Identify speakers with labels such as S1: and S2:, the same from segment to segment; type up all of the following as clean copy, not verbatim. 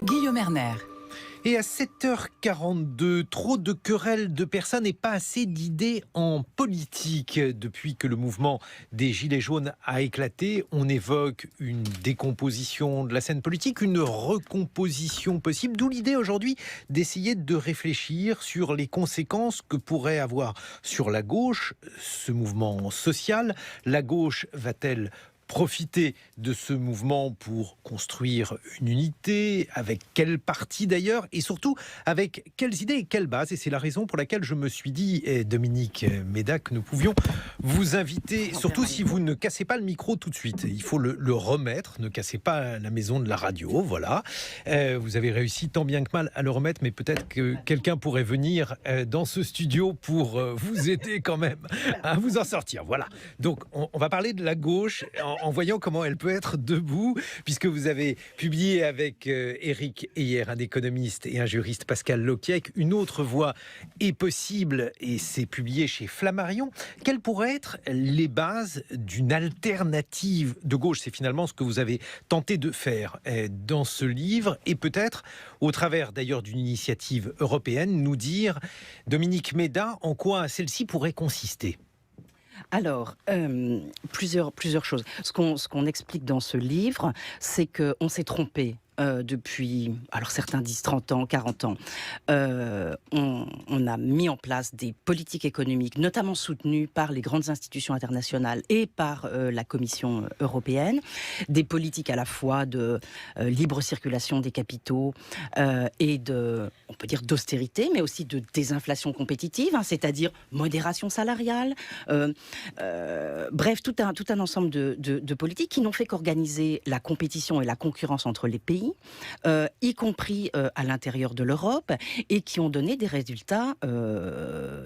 S1: Guillaume Erner.
S2: Et à 7h42, trop de querelles de personnes et pas assez d'idées en politique. Depuis que le mouvement des Gilets jaunes a éclaté, on évoque une décomposition de la scène politique, une recomposition possible, d'où l'idée aujourd'hui d'essayer de réfléchir sur les conséquences que pourrait avoir sur la gauche ce mouvement social. La gauche va-t-elle profiter de ce mouvement pour construire une unité? Avec quel parti d'ailleurs? Et surtout, avec quelles idées et quelles bases? Et c'est la raison pour laquelle je me suis dit, Dominique Méda, que nous pouvions vous inviter, surtout si vous ne cassez pas le micro tout de suite. Il faut le remettre, ne cassez pas la maison de la radio, voilà. Vous avez réussi tant bien que mal à le remettre, mais peut-être que quelqu'un pourrait venir dans ce studio pour vous aider quand même à vous en sortir. Voilà. Donc, on va parler de la gauche en voyant comment elle peut être debout, puisque vous avez publié avec Éric Heyer, un économiste et un juriste, Pascal Loquiec, Une autre voie est possible, et c'est publié chez Flammarion. Quelles pourraient être les bases d'une alternative de gauche? C'est finalement ce que vous avez tenté de faire dans ce livre, et peut-être, au travers d'ailleurs d'une initiative européenne, nous dire, Dominique Méda, en quoi celle-ci pourrait consister.
S3: Alors, plusieurs choses. Ce qu'on explique dans ce livre, c'est qu'on s'est trompé. Depuis, alors certains disent 30 ans, 40 ans, on a mis en place des politiques économiques, notamment soutenues par les grandes institutions internationales et par la Commission européenne, des politiques à la fois de libre circulation des capitaux et de, on peut dire, d'austérité, mais aussi de désinflation compétitive, c'est-à-dire modération salariale, bref, tout un ensemble de politiques qui n'ont fait qu'organiser la compétition et la concurrence entre les pays, y compris à l'intérieur de l'Europe, et qui ont donné des résultats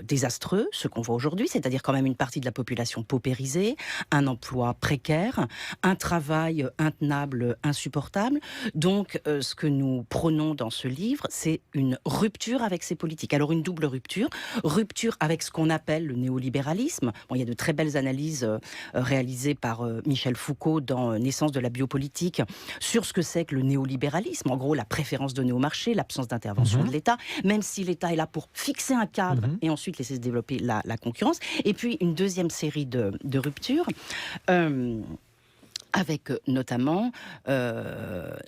S3: désastreux, ce qu'on voit aujourd'hui, c'est-à-dire quand même une partie de la population paupérisée, un emploi précaire, un travail intenable, insupportable. Donc, ce que nous prônons dans ce livre, c'est une rupture avec ces politiques. Alors, une double rupture avec ce qu'on appelle le néolibéralisme. Bon, il y a de très belles analyses réalisées par Michel Foucault dans Naissance de la biopolitique sur ce que c'est que le néolibéralisme. En gros, la préférence donnée au marché, l'absence d'intervention de l'État, même si l'État est là pour fixer un cadre et ensuite laisser se développer la concurrence. Et puis, une deuxième série de ruptures. Avec notamment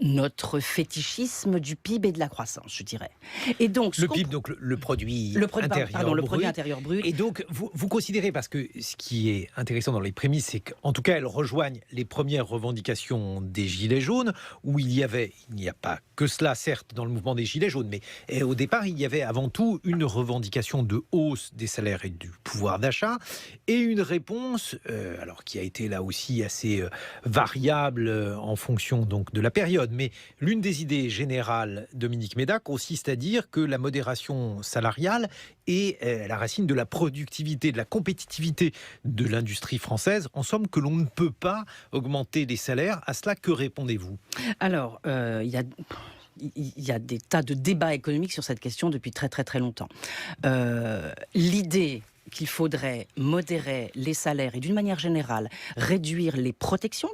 S3: notre fétichisme du PIB et de la croissance, je dirais. Et donc,
S2: le PIB, donc le produit intérieur brut. Et donc, vous considérez, parce que ce qui est intéressant dans les prémices, c'est qu'en tout cas, elles rejoignent les premières revendications des Gilets jaunes, où il n'y a pas que cela, certes, dans le mouvement des Gilets jaunes, mais au départ, il y avait avant tout une revendication de hausse des salaires et du pouvoir d'achat, et une réponse, alors qui a été là aussi assez variable en fonction donc de la période, mais l'une des idées générales, Dominique Méda, consiste à dire que la modération salariale est la racine de la productivité, de la compétitivité de l'industrie française. En somme, que l'on ne peut pas augmenter les salaires. À cela, que répondez-vous?
S3: Alors, il y a des tas de débats économiques sur cette question depuis très très très longtemps. L'idée qu'il faudrait modérer les salaires et d'une manière générale réduire les protections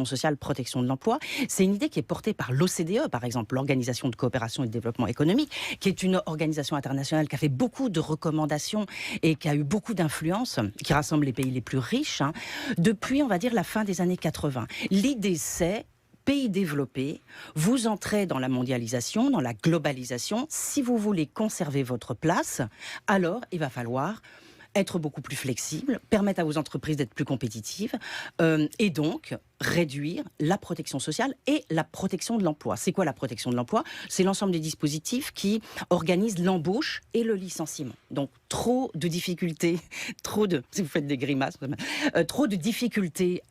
S3: sociales, protection de l'emploi, c'est une idée qui est portée par l'OCDE, par exemple, l'Organisation de coopération et de développement économique, qui est une organisation internationale qui a fait beaucoup de recommandations et qui a eu beaucoup d'influence, qui rassemble les pays les plus riches, depuis, on va dire, la fin des années 80. L'idée, c'est pays développés, vous entrez dans la mondialisation, dans la globalisation. Si vous voulez conserver votre place, alors il va falloir être beaucoup plus flexible, permettre à vos entreprises d'être plus compétitives et donc réduire la protection sociale et la protection de l'emploi. C'est quoi la protection de l'emploi? C'est l'ensemble des dispositifs qui organisent l'embauche et le licenciement. Donc trop de difficultés, si vous faites des grimaces, trop de difficultés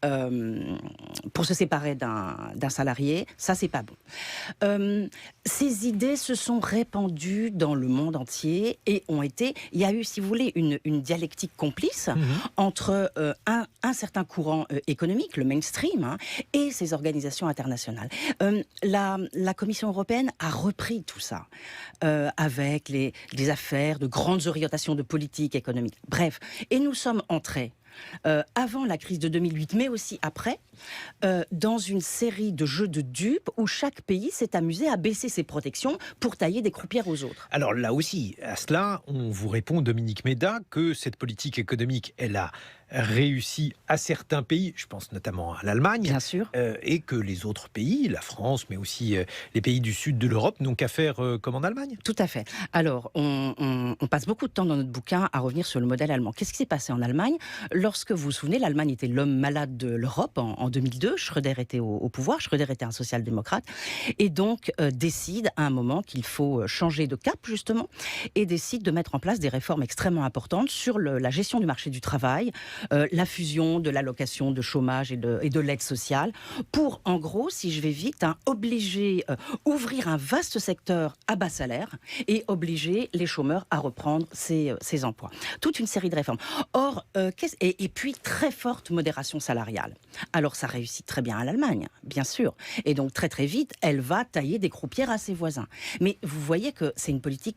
S3: pour se séparer d'un salarié, ça c'est pas bon. Ces idées se sont répandues dans le monde entier et il y a eu, si vous voulez, une dialectique complice entre un certain courant économique, le mainstream, et ces organisations internationales. La Commission européenne a repris tout ça avec les affaires de grandes orientations de politique économique. Bref, et nous sommes entrés avant la crise de 2008, mais aussi après, dans une série de jeux de dupes où chaque pays s'est amusé à baisser ses protections pour tailler des croupières aux autres.
S2: Alors là aussi, à cela, on vous répond, Dominique Méda, que cette politique économique, elle a réussi à certains pays, je pense notamment à l'Allemagne,
S3: Bien sûr.
S2: Et que les autres pays, la France, mais aussi les pays du sud de l'Europe, n'ont qu'à faire comme en Allemagne.
S3: Tout à fait. Alors, on passe beaucoup de temps dans notre bouquin à revenir sur le modèle allemand. Qu'est-ce qui s'est passé en Allemagne? Lorsque vous vous souvenez, l'Allemagne était l'homme malade de l'Europe en 2002. Schröder était au pouvoir. Schröder était un social-démocrate. Et donc, décide à un moment qu'il faut changer de cap, justement, et décide de mettre en place des réformes extrêmement importantes sur la gestion du marché du travail, la fusion de l'allocation de chômage et de l'aide sociale, pour, en gros, si je vais vite, obliger, ouvrir un vaste secteur à bas salaire et obliger les chômeurs à reprendre ces emplois. Toute une série de réformes. Or, et puis très forte modération salariale. Alors ça réussit très bien à l'Allemagne, bien sûr. Et donc très très vite, elle va tailler des croupières à ses voisins. Mais vous voyez que c'est une politique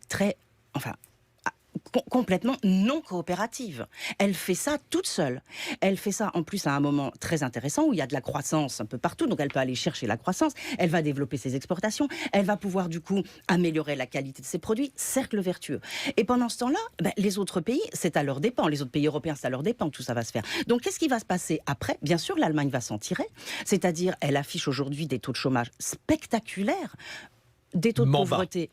S3: complètement non coopérative. Elle fait ça toute seule. Elle fait ça en plus à un moment très intéressant où il y a de la croissance un peu partout, donc elle peut aller chercher la croissance, elle va développer ses exportations, elle va pouvoir du coup améliorer la qualité de ses produits, cercle vertueux. Et pendant ce temps-là, les autres pays, c'est à leur dépens, les autres pays européens, c'est à leur dépens que tout ça va se faire. Donc qu'est-ce qui va se passer après? Bien sûr, l'Allemagne va s'en tirer, c'est-à-dire elle affiche aujourd'hui des taux de chômage spectaculaires, des taux de pauvreté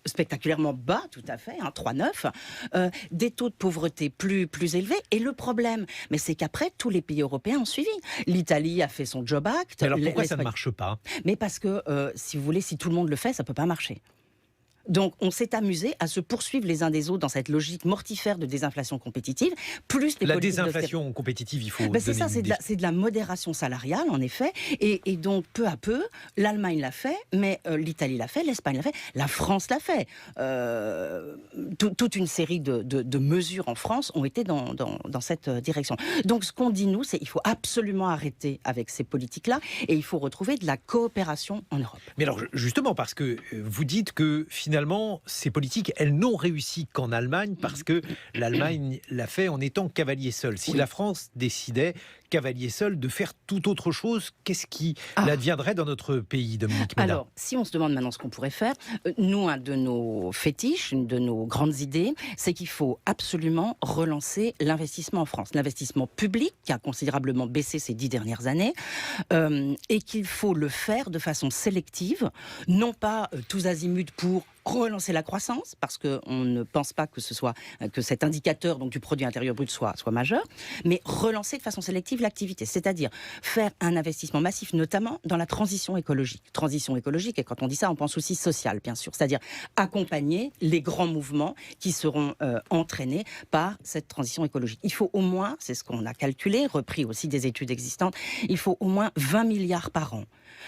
S3: spectaculairement bas, tout à fait, 3,9, des taux de pauvreté plus élevés. Et le problème, c'est qu'après, tous les pays européens ont suivi. L'Italie a fait son Job Act.
S2: Mais alors pourquoi ça ne marche pas?
S3: Mais parce que, si vous voulez, si tout le monde le fait, ça ne peut pas marcher. Donc, on s'est amusé à se poursuivre les uns des autres dans cette logique mortifère de désinflation compétitive, plus les
S2: la désinflation compétitive, il faut
S3: c'est ça, c'est de la modération salariale, en effet. Et donc, peu à peu, l'Allemagne l'a fait, mais l'Italie l'a fait, l'Espagne l'a fait, la France l'a fait. Toute une série de mesures en France ont été dans cette direction. Donc, ce qu'on dit, nous, c'est qu'il faut absolument arrêter avec ces politiques-là et il faut retrouver de la coopération en Europe.
S2: Mais alors, justement, parce que vous dites que finalement, ces politiques, elles n'ont réussi qu'en Allemagne parce que l'Allemagne l'a fait en étant cavalier seul. Si la France décidait, cavalier seul, de faire tout autre chose, qu'est-ce qui adviendrait dans notre pays, Dominique Méda?
S3: Alors, si on se demande maintenant ce qu'on pourrait faire, nous, un de nos fétiches, une de nos grandes idées, c'est qu'il faut absolument relancer l'investissement en France. L'investissement public, qui a considérablement baissé ces 10 dernières années, et qu'il faut le faire de façon sélective, non pas tous azimuts pour relancer la croissance, parce qu'on ne pense pas que cet indicateur donc, du produit intérieur brut soit majeur, mais relancer de façon sélective l'activité, c'est-à-dire faire un investissement massif, notamment dans la transition écologique. Transition écologique, et quand on dit ça, on pense aussi sociale, bien sûr, c'est-à-dire accompagner les grands mouvements qui seront entraînés par cette transition écologique. Il faut au moins, c'est ce qu'on a calculé, repris aussi des études existantes, il faut au moins 20 milliards par an.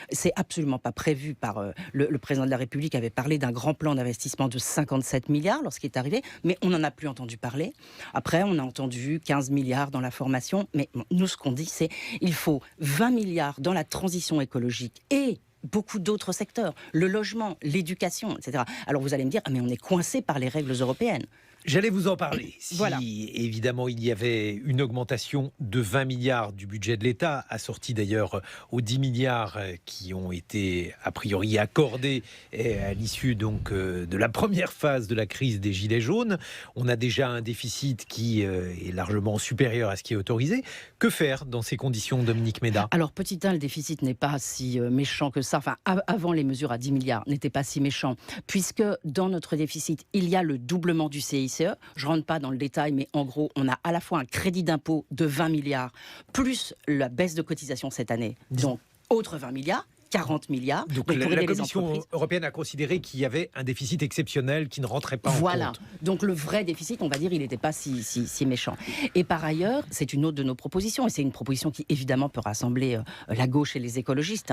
S3: C'est absolument pas prévu par le président de la République avait parlé d'un grand plan d'investissement de 57 milliards lorsqu'il est arrivé, mais on n'en a plus entendu parler. Après, on a entendu 15 milliards dans la formation, mais nous, ce qu'on dit, c'est il faut 20 milliards dans la transition écologique et beaucoup d'autres secteurs, le logement, l'éducation, etc. Alors vous allez me dire, mais on est coincé par les règles européennes.
S2: J'allais vous en parler. Si,
S3: voilà.
S2: Évidemment, il y avait une augmentation de 20 milliards du budget de l'État, assortie d'ailleurs aux 10 milliards qui ont été a priori accordés à l'issue donc de la première phase de la crise des Gilets jaunes. On a déjà un déficit qui est largement supérieur à ce qui est autorisé. Que faire dans ces conditions, Dominique Méda? Alors,
S3: petit 1, le déficit n'est pas si méchant que ça. Enfin, avant les mesures à 10 milliards, n'était pas si méchant, puisque dans notre déficit, il y a le doublement du CICE. Je ne rentre pas dans le détail, mais en gros, on a à la fois un crédit d'impôt de 20 milliards, plus la baisse de cotisation cette année. Donc, autre 20 milliards. 40 milliards.
S2: Donc la Commission européenne a considéré qu'il y avait un déficit exceptionnel qui ne rentrait pas en compte.
S3: Voilà. Donc le vrai déficit, on va dire, il n'était pas si méchant. Et par ailleurs, c'est une autre de nos propositions, et c'est une proposition qui évidemment peut rassembler la gauche et les écologistes,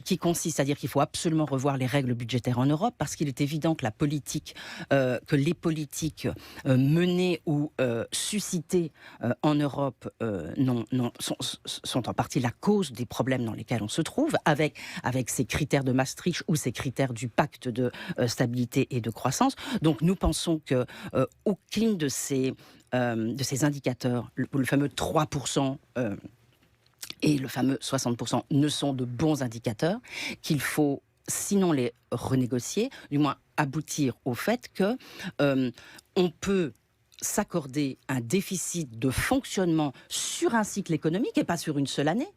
S3: qui consiste à dire qu'il faut absolument revoir les règles budgétaires en Europe, parce qu'il est évident que les politiques menées ou suscitées en Europe sont en partie la cause des problèmes dans lesquels on se trouve, avec avec ces critères de Maastricht ou ces critères du pacte de stabilité et de croissance. Donc nous pensons que aucune de ces indicateurs, le fameux 3%, et le fameux 60% ne sont de bons indicateurs, qu'il faut sinon les renégocier, du moins aboutir au fait que on peut s'accorder un déficit de fonctionnement sur un cycle économique et pas sur une seule année.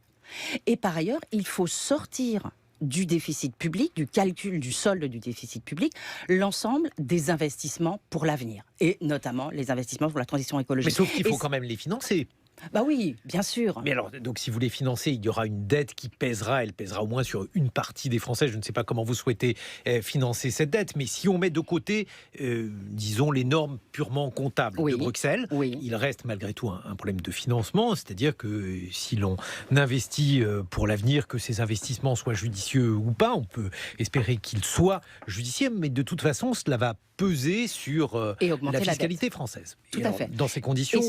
S3: Et par ailleurs, il faut sortir du déficit public, du calcul du solde du déficit public, l'ensemble des investissements pour l'avenir, et notamment les investissements pour la transition écologique.
S2: Mais sauf qu'il faut quand même les financer.
S3: Bah oui, bien sûr.
S2: Mais alors, donc si vous les financez, il y aura une dette qui pèsera, elle pèsera au moins sur une partie des Français. Je ne sais pas comment vous souhaitez financer cette dette, mais si on met de côté, disons, les normes purement comptables de Bruxelles, il reste malgré tout un problème de financement, c'est-à-dire que si l'on investit pour l'avenir, que ces investissements soient judicieux ou pas, on peut espérer qu'ils soient judicieux, mais de toute façon, cela va peser sur la fiscalité française.
S3: Tout à fait.
S2: Dans ces conditions...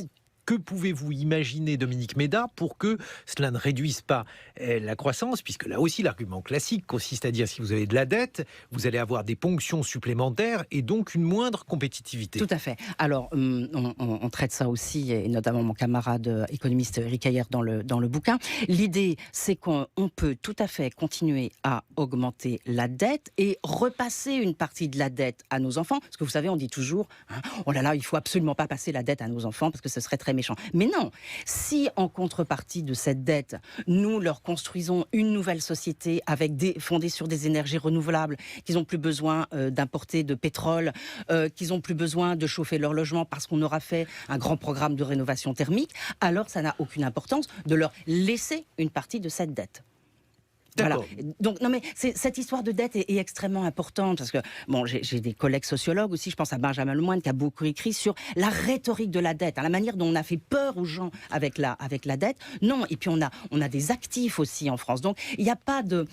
S2: Que pouvez-vous imaginer, Dominique Méda, pour que cela ne réduise pas la croissance, puisque là aussi l'argument classique consiste à dire si vous avez de la dette, vous allez avoir des ponctions supplémentaires et donc une moindre compétitivité.
S3: Tout à fait. Alors, on traite ça aussi, et notamment mon camarade économiste Eric Heyer dans le bouquin. L'idée, c'est qu'on peut tout à fait continuer à augmenter la dette et repasser une partie de la dette à nos enfants. Parce que vous savez, on dit toujours, oh là là, il faut absolument pas passer la dette à nos enfants parce que ce serait très méchant. Mais non, si en contrepartie de cette dette, nous leur construisons une nouvelle société fondée sur des énergies renouvelables, qu'ils n'ont plus besoin d'importer de pétrole, qu'ils n'ont plus besoin de chauffer leur logement parce qu'on aura fait un grand programme de rénovation thermique, alors ça n'a aucune importance de leur laisser une partie de cette dette. Voilà. Donc, non mais cette histoire de dette est extrêmement importante parce que bon, j'ai des collègues sociologues aussi, je pense à Benjamin Lemoine qui a beaucoup écrit sur la rhétorique de la dette, la manière dont on a fait peur aux gens avec la dette. Non, et puis on a des actifs aussi en France. Donc il n'y a pas de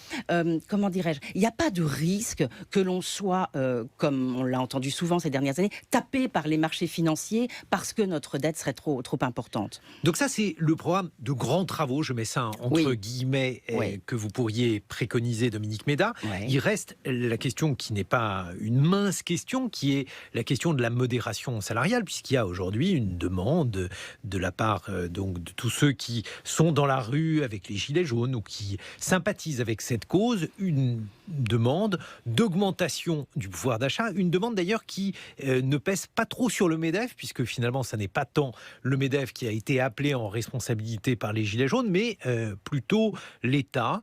S3: comment dirais-je, il n'y a pas de risque que l'on soit comme on l'a entendu souvent ces dernières années, tapé par les marchés financiers parce que notre dette serait trop importante.
S2: Donc ça c'est le programme de grands travaux, je mets ça entre guillemets, que vous pourriez préconisé, Dominique Méda. Il reste la question qui n'est pas une mince question, qui est la question de la modération salariale, puisqu'il y a aujourd'hui une demande de la part donc de tous ceux qui sont dans la rue avec les gilets jaunes ou qui sympathisent avec cette cause, une demande d'augmentation du pouvoir d'achat, une demande d'ailleurs qui ne pèse pas trop sur le MEDEF, puisque finalement ça n'est pas tant le MEDEF qui a été appelé en responsabilité par les gilets jaunes, mais plutôt l'État.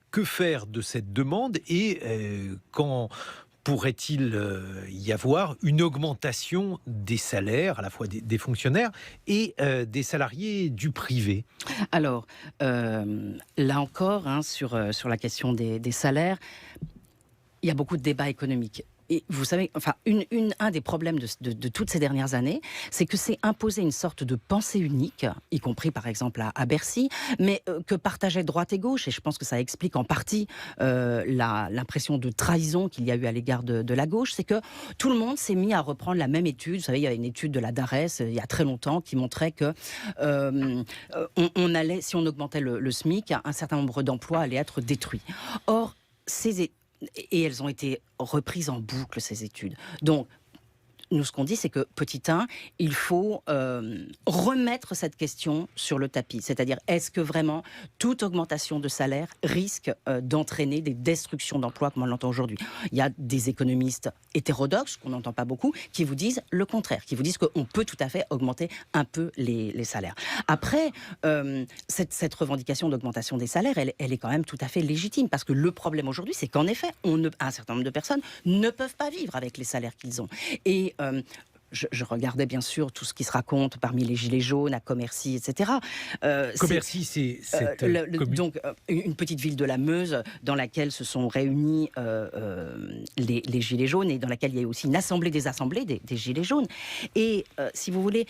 S2: Que faire de cette demande et quand pourrait-il y avoir une augmentation des salaires, à la fois des fonctionnaires et des salariés du privé?
S3: Alors, là encore, sur la question des salaires, il y a beaucoup de débats économiques. Et vous savez, enfin, un des problèmes de toutes ces dernières années, c'est que c'est imposé une sorte de pensée unique, y compris par exemple à Bercy, mais que partageaient droite et gauche. Et je pense que ça explique en partie l'impression de trahison qu'il y a eu à l'égard de la gauche. C'est que tout le monde s'est mis à reprendre la même étude. Vous savez, il y a une étude de la DARES il y a très longtemps qui montrait que si on augmentait le SMIC, un certain nombre d'emplois allaient être détruits. Or, et elles ont été reprises en boucle, ces études. Donc, nous, ce qu'on dit, c'est que, petit 1, il faut remettre cette question sur le tapis. C'est-à-dire, est-ce que vraiment toute augmentation de salaire risque d'entraîner des destructions d'emplois comme on l'entend aujourd'hui? Il y a des économistes hétérodoxes, qu'on n'entend pas beaucoup, qui vous disent le contraire, qui vous disent qu'on peut tout à fait augmenter un peu les salaires. Après, cette revendication d'augmentation des salaires, elle est quand même tout à fait légitime, parce que le problème aujourd'hui, c'est qu'en effet, un certain nombre de personnes ne peuvent pas vivre avec les salaires qu'ils ont. Et je regardais bien sûr tout ce qui se raconte parmi les gilets jaunes, à Commercy, etc.
S2: Commercy, c'est
S3: donc une petite ville de la Meuse dans laquelle se sont réunis les gilets jaunes et dans laquelle il y a eu aussi une assemblée des assemblées des gilets jaunes. Et si vous voulez,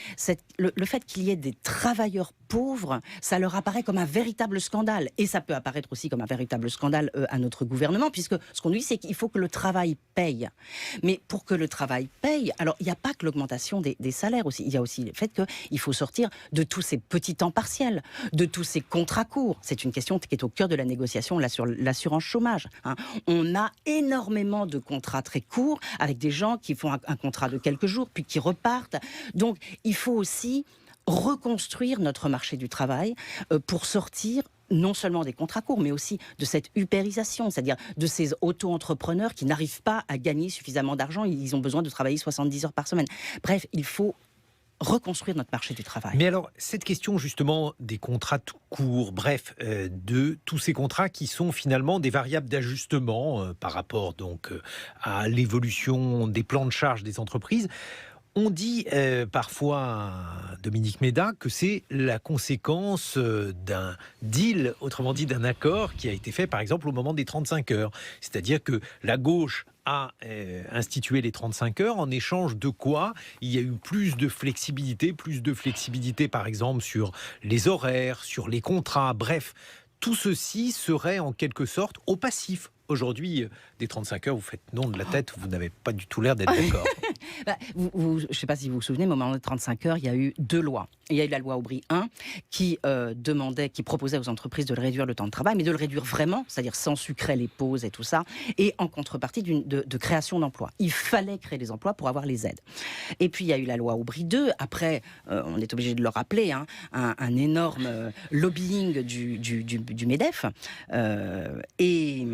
S3: le fait qu'il y ait des travailleurs pauvres, ça leur apparaît comme un véritable scandale. Et ça peut apparaître aussi comme un véritable scandale à notre gouvernement, puisque ce qu'on nous dit, c'est qu'il faut que le travail paye. Mais pour que le travail paye, alors il n'y a pas que l'augmentation des salaires aussi. Il y a aussi le fait qu'il faut sortir de tous ces petits temps partiels, de tous ces contrats courts. C'est une question qui est au cœur de la négociation là, sur l'assurance chômage. Hein. On a énormément de contrats très courts avec des gens qui font un contrat de quelques jours, puis qui repartent. Donc il faut aussi reconstruire notre marché du travail pour sortir non seulement des contrats courts, mais aussi de cette ubérisation, c'est-à-dire de ces auto-entrepreneurs qui n'arrivent pas à gagner suffisamment d'argent, ils ont besoin de travailler 70 heures par semaine. Bref, il faut reconstruire notre marché du travail.
S2: Mais alors, cette question justement des contrats tout courts, bref, de tous ces contrats qui sont finalement des variables d'ajustement par rapport donc à l'évolution des plans de charge des entreprises. On dit parfois, Dominique Méda, que c'est la conséquence d'un deal, autrement dit d'un accord qui a été fait par exemple au moment des 35 heures. C'est-à-dire que la gauche a institué les 35 heures, en échange de quoi il y a eu plus de flexibilité par exemple sur les horaires, sur les contrats, bref. Tout ceci serait en quelque sorte au passif. Aujourd'hui, des 35 heures, vous faites non de la tête, vous n'avez pas du tout l'air d'être d'accord.
S3: Je ne sais pas si vous vous souvenez, mais au moment des 35 heures, il y a eu 2 lois. Il y a eu la loi Aubry 1 qui proposait aux entreprises de réduire le temps de travail, mais de le réduire vraiment, c'est-à-dire sans sucrer les pauses et tout ça, et en contrepartie de création d'emplois. Il fallait créer des emplois pour avoir les aides. Et puis il y a eu la loi Aubry 2. Après, on est obligé de le rappeler, hein, un énorme lobbying du MEDEF et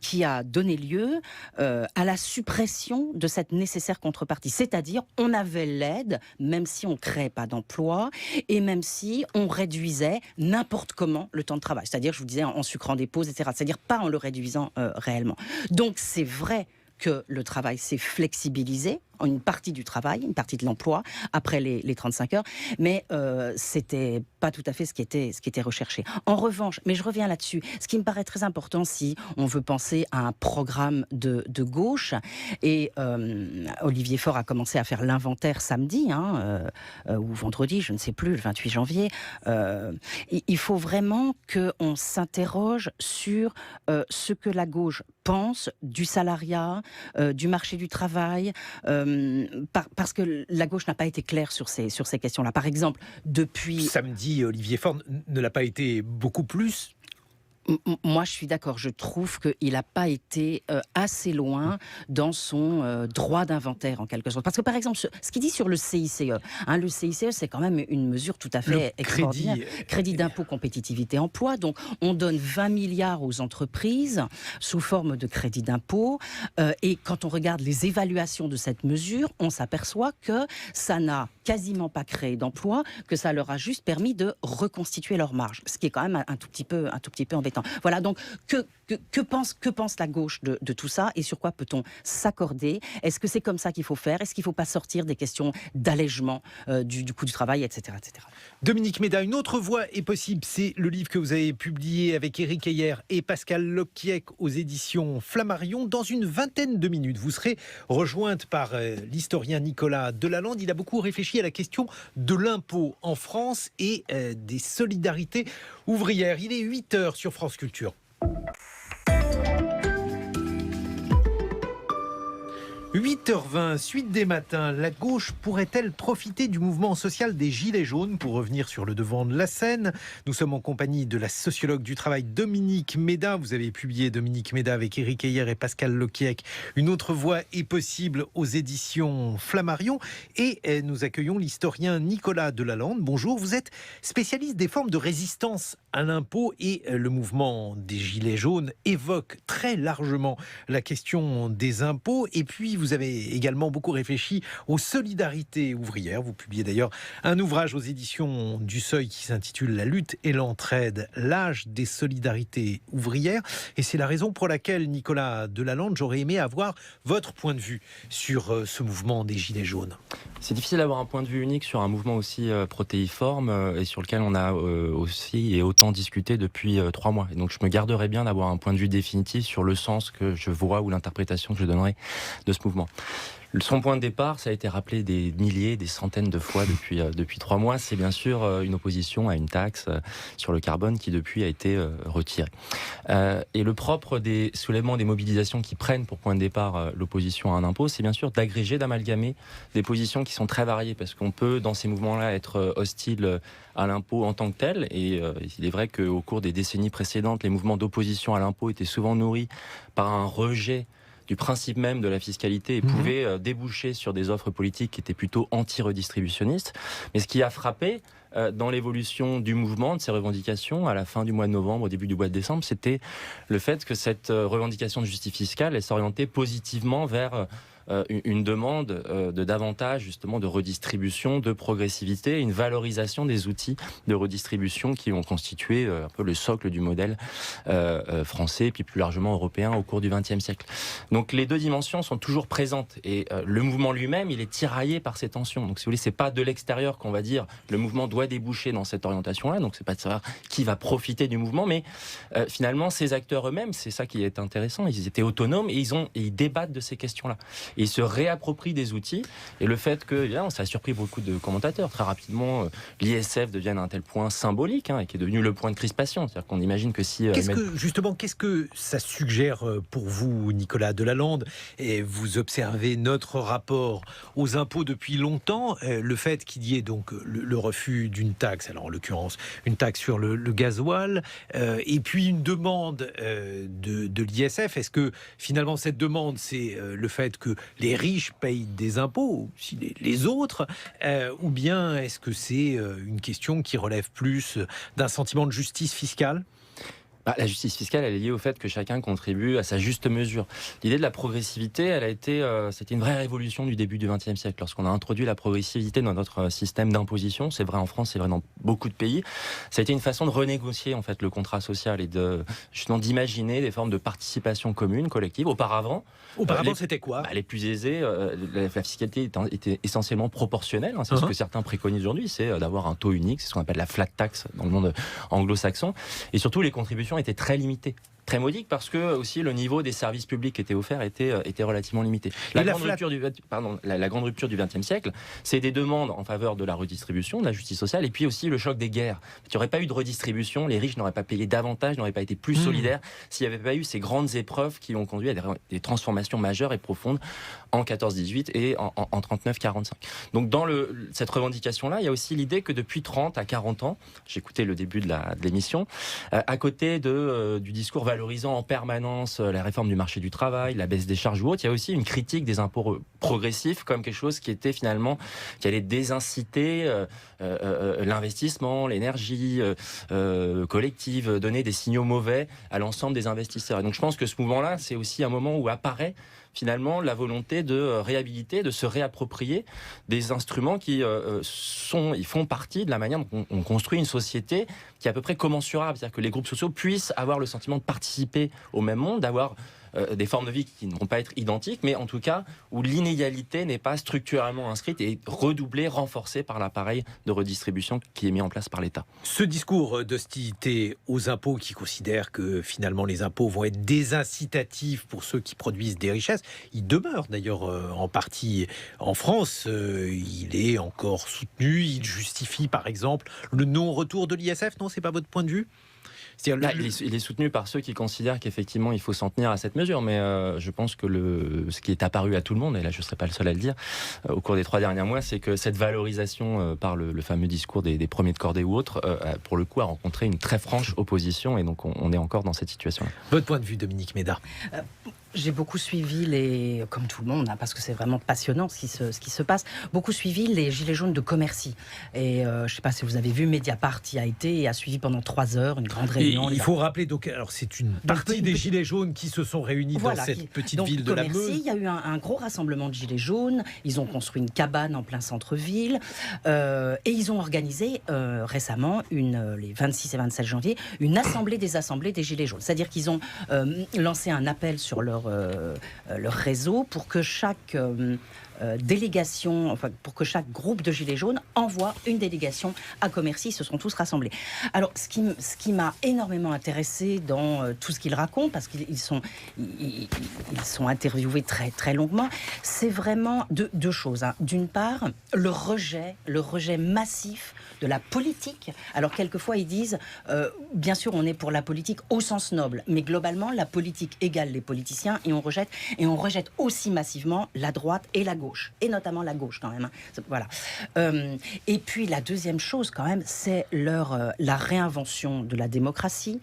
S3: qui a donné lieu à la suppression de cette nécessaire contrepartie. C'est-à-dire, on avait l'aide, même si on ne créait pas d'emploi, et même si on réduisait n'importe comment le temps de travail. C'est-à-dire, je vous disais, en sucrant des pauses, etc. C'est-à-dire pas en le réduisant réellement. Donc, c'est vrai que le travail s'est flexibilisé, une partie du travail, une partie de l'emploi, après les 35 heures, mais c'était pas tout à fait ce qui était recherché. En revanche, mais je reviens là-dessus, ce qui me paraît très important si on veut penser à un programme de gauche, et Olivier Faure a commencé à faire l'inventaire samedi, ou vendredi, je ne sais plus, le 28 janvier, il faut vraiment qu'on s'interroge sur ce que la gauche pense du salariat, du marché du travail, parce que la gauche n'a pas été claire sur ces questions-là. Par exemple, depuis...
S2: Samedi, Olivier Faure ne l'a pas été beaucoup plus.
S3: Moi, je suis d'accord. Je trouve qu'il n'a pas été assez loin dans son droit d'inventaire, en quelque sorte. Parce que, par exemple, ce qu'il dit sur le CICE, le CICE, c'est quand même une mesure tout à fait extraordinaire. Crédit d'impôt, compétitivité, emploi. Donc, on donne 20 milliards aux entreprises sous forme de crédit d'impôt. Et quand on regarde les évaluations de cette mesure, on s'aperçoit que ça n'a quasiment pas créé d'emploi, que ça leur a juste permis de reconstituer leur marge. Ce qui est quand même un tout petit peu embêtant. Voilà, donc que pense la gauche de tout ça, et sur quoi peut-on s'accorder? Est-ce que c'est comme ça qu'il faut faire? Est-ce qu'il ne faut pas sortir des questions d'allègement du coût du travail, etc., etc.
S2: Dominique Méda, une autre voie est possible. C'est le livre que vous avez publié avec Éric Heyer et Pascal Lokiek aux éditions Flammarion. Dans une vingtaine de minutes, vous serez rejointe par l'historien Nicolas Delalande. Il a beaucoup réfléchi à la question de l'impôt en France et des solidarités ouvrières. Il est 8h sur France Culture. 8h20, suite des matins, la gauche pourrait-elle profiter du mouvement social des Gilets jaunes pour revenir sur le devant de la scène? Nous sommes en compagnie de la sociologue du travail Dominique Méda. Vous avez publié, Dominique Méda, avec Éric Heyer et Pascal Lokiek, Une autre voie est possible aux éditions Flammarion. Et nous accueillons l'historien Nicolas Delalande. Bonjour, vous êtes spécialiste des formes de résistance à l'impôt, et le mouvement des Gilets jaunes évoque très largement la question des impôts. Et puis, vous avez également beaucoup réfléchi aux solidarités ouvrières. Vous publiez d'ailleurs un ouvrage aux éditions du Seuil qui s'intitule « La lutte et l'entraide, l'âge des solidarités ouvrières ». Et c'est la raison pour laquelle, Nicolas Delalande, j'aurais aimé avoir votre point de vue sur ce mouvement des Gilets jaunes.
S1: C'est difficile d'avoir un point de vue unique sur un mouvement aussi protéiforme et sur lequel on a aussi et autant pourtant discuté depuis 3 mois. Et donc je me garderais bien d'avoir un point de vue définitif sur le sens que je vois ou l'interprétation que je donnerais de ce mouvement. Son point de départ, ça a été rappelé des milliers, des centaines de fois depuis 3 mois, c'est bien sûr une opposition à une taxe sur le carbone qui depuis a été retirée. Et le propre des soulèvements, des mobilisations qui prennent pour point de départ l'opposition à un impôt, c'est bien sûr d'agréger, d'amalgamer des positions qui sont très variées, parce qu'on peut dans ces mouvements-là être hostile à l'impôt en tant que tel, et il est vrai qu'au cours des décennies précédentes, les mouvements d'opposition à l'impôt étaient souvent nourris par un rejet du principe même de la fiscalité et pouvait déboucher sur des offres politiques qui étaient plutôt anti-redistributionnistes. Mais ce qui a frappé dans l'évolution du mouvement, de ces revendications, à la fin du mois de novembre, au début du mois de décembre, c'était le fait que cette revendication de justice fiscale, elle s'orientait positivement vers une demande de davantage justement de redistribution, de progressivité, une valorisation des outils de redistribution qui ont constitué un peu le socle du modèle français, puis plus largement européen au cours du XXe siècle. Donc les deux dimensions sont toujours présentes et le mouvement lui-même, il est tiraillé par ces tensions. Donc si vous voulez, c'est pas de l'extérieur qu'on va dire le mouvement doit déboucher dans cette orientation-là. Donc c'est pas de savoir qui va profiter du mouvement, mais finalement ces acteurs eux-mêmes, c'est ça qui est intéressant. Ils étaient autonomes et ils débattent de ces questions-là. Ils se réapproprient des outils, et le fait que, évidemment, ça a surpris beaucoup de commentateurs. Très rapidement, l'ISF devienne à un tel point symbolique, et qui est devenu le point de crispation. C'est-à-dire qu'on imagine que si...
S2: Qu'est-ce que ça suggère pour vous, Nicolas Delalande? Et vous observez notre rapport aux impôts depuis longtemps, le fait qu'il y ait donc le refus d'une taxe, alors en l'occurrence une taxe sur le gasoil, et puis une demande de l'ISF. Est-ce que finalement cette demande, c'est le fait que les riches payent des impôts, ou si les autres, ou bien est-ce que c'est une question qui relève plus d'un sentiment de justice fiscale ?
S1: La justice fiscale, elle est liée au fait que chacun contribue à sa juste mesure. L'idée de la progressivité, elle a été, c'était une vraie révolution du début du XXe siècle. Lorsqu'on a introduit la progressivité dans notre système d'imposition, c'est vrai en France, c'est vrai dans beaucoup de pays, ça a été une façon de renégocier en fait le contrat social et de justement d'imaginer des formes de participation commune, collective. Auparavant,
S2: c'était quoi ?
S1: Les plus aisés, la fiscalité était essentiellement proportionnelle. C'est ce que certains préconisent aujourd'hui, c'est d'avoir un taux unique, c'est ce qu'on appelle la flat tax dans le monde anglo-saxon. Et surtout, les contributions étaient très limitées. Très modique parce que aussi le niveau des services publics qui étaient offerts était relativement limité. La grande rupture du XXe siècle, c'est des demandes en faveur de la redistribution, de la justice sociale, et puis aussi le choc des guerres. Il n'y aurait pas eu de redistribution, les riches n'auraient pas payé davantage, n'auraient pas été plus solidaires s'il n'y avait pas eu ces grandes épreuves qui ont conduit à des transformations majeures et profondes en 14-18 et en 39-45. Donc dans cette revendication-là, il y a aussi l'idée que depuis 30 à 40 ans, j'écoutais le début de l'émission, à côté du discours valorisant en permanence la réforme du marché du travail, la baisse des charges ou autre, il y a aussi une critique des impôts progressifs comme quelque chose qui était finalement, qui allait désinciter l'investissement, l'énergie collective, donner des signaux mauvais à l'ensemble des investisseurs. Et donc je pense que ce mouvement-là, c'est aussi un moment où apparaît finalement la volonté de réhabiliter, de se réapproprier des instruments qui ils font partie de la manière dont on construit une société qui est à peu près commensurable, c'est-à-dire que les groupes sociaux puissent avoir le sentiment de participer au même monde, d'avoir des formes de vie qui ne vont pas être identiques, mais en tout cas où l'inégalité n'est pas structurellement inscrite et redoublée, renforcée par l'appareil de redistribution qui est mis en place par l'État.
S2: Ce discours d'hostilité aux impôts qui considère que finalement les impôts vont être désincitatifs pour ceux qui produisent des richesses, il demeure d'ailleurs en partie en France. Il est encore soutenu, il justifie par exemple le non-retour de l'ISF. Non, c'est pas votre point de vue ?
S1: Il est soutenu par ceux qui considèrent qu'effectivement il faut s'en tenir à cette mesure, mais je pense que ce qui est apparu à tout le monde, et là je ne serai pas le seul à le dire, au cours des 3 derniers mois, c'est que cette valorisation par le fameux discours des premiers de cordée ou autres, pour le coup a rencontré une très franche opposition, et donc on est encore dans cette situation-là.
S2: Votre point de vue, Dominique Méda?
S3: J'ai beaucoup suivi comme tout le monde, parce que c'est vraiment passionnant ce qui se passe, beaucoup suivi les Gilets jaunes de Commercy. Et je ne sais pas si vous avez vu, Mediapart y a été et a suivi pendant 3 heures une grande réunion.
S2: Il faut rappeler, donc, alors c'est une partie des Gilets jaunes qui se sont réunis dans cette petite ville de la Meuse.
S3: Il y a eu un gros rassemblement de Gilets jaunes, ils ont construit une cabane en plein centre-ville, et ils ont organisé récemment, les 26 et 27 janvier, une assemblée des assemblées des Gilets jaunes. C'est-à-dire qu'ils ont lancé un appel sur leur leur réseau pour que chaque délégation, enfin, pour que chaque groupe de Gilets jaunes envoie une délégation à Commercy. Ils se sont tous rassemblés. Alors, ce qui m'a énormément intéressé dans tout ce qu'ils racontent, parce qu'ils sont interviewés très, très longuement, c'est vraiment deux choses. Hein. D'une part, le rejet massif de la politique. Alors, quelquefois, ils disent, bien sûr, on est pour la politique au sens noble, mais globalement, la politique égale les politiciens, et on rejette aussi massivement la droite et la gauche. Et notamment la gauche quand même. Hein. Voilà. Et puis la deuxième chose quand même, c'est la réinvention de la démocratie,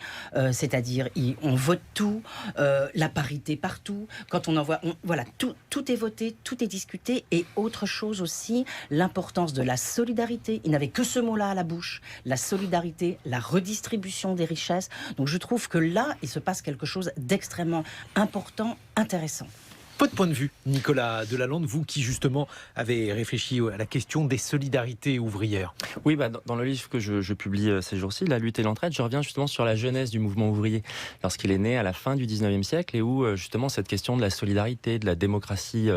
S3: c'est-à-dire on vote tout, la parité partout. Quand on envoie, voilà, tout est voté, tout est discuté. Et autre chose aussi, l'importance de la solidarité. Ils n'avaient que ce mot-là à la bouche, la solidarité, la redistribution des richesses. Donc je trouve que là, il se passe quelque chose d'extrêmement important, intéressant.
S2: Votre point de vue, Nicolas Delalande, vous qui justement avez réfléchi à la question des solidarités ouvrières.
S1: Oui, dans le livre que je publie ces jours-ci, La lutte et l'entraide, je reviens justement sur la genèse du mouvement ouvrier, lorsqu'il est né à la fin du 19e siècle et où justement cette question de la solidarité, de la démocratie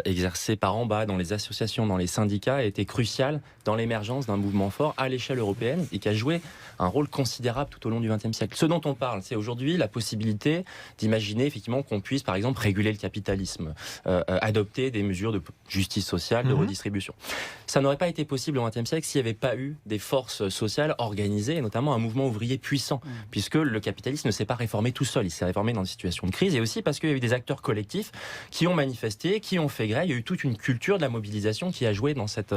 S1: exercée par en bas, dans les associations, dans les syndicats, a été cruciale dans l'émergence d'un mouvement fort à l'échelle européenne et qui a joué un rôle considérable tout au long du XXe siècle. Ce dont on parle, c'est aujourd'hui la possibilité d'imaginer effectivement qu'on puisse, par exemple, réguler le capitalisme, adopter des mesures de justice sociale, de redistribution. Ça n'aurait pas été possible au XXe siècle s'il n'y avait pas eu des forces sociales organisées, et notamment un mouvement ouvrier puissant, puisque le capitalisme ne s'est pas réformé tout seul, il s'est réformé dans des situations de crise, et aussi parce qu'il y a eu des acteurs collectifs qui ont manifesté, qui ont fait grève. Il y a eu toute une culture de la mobilisation qui a joué dans cette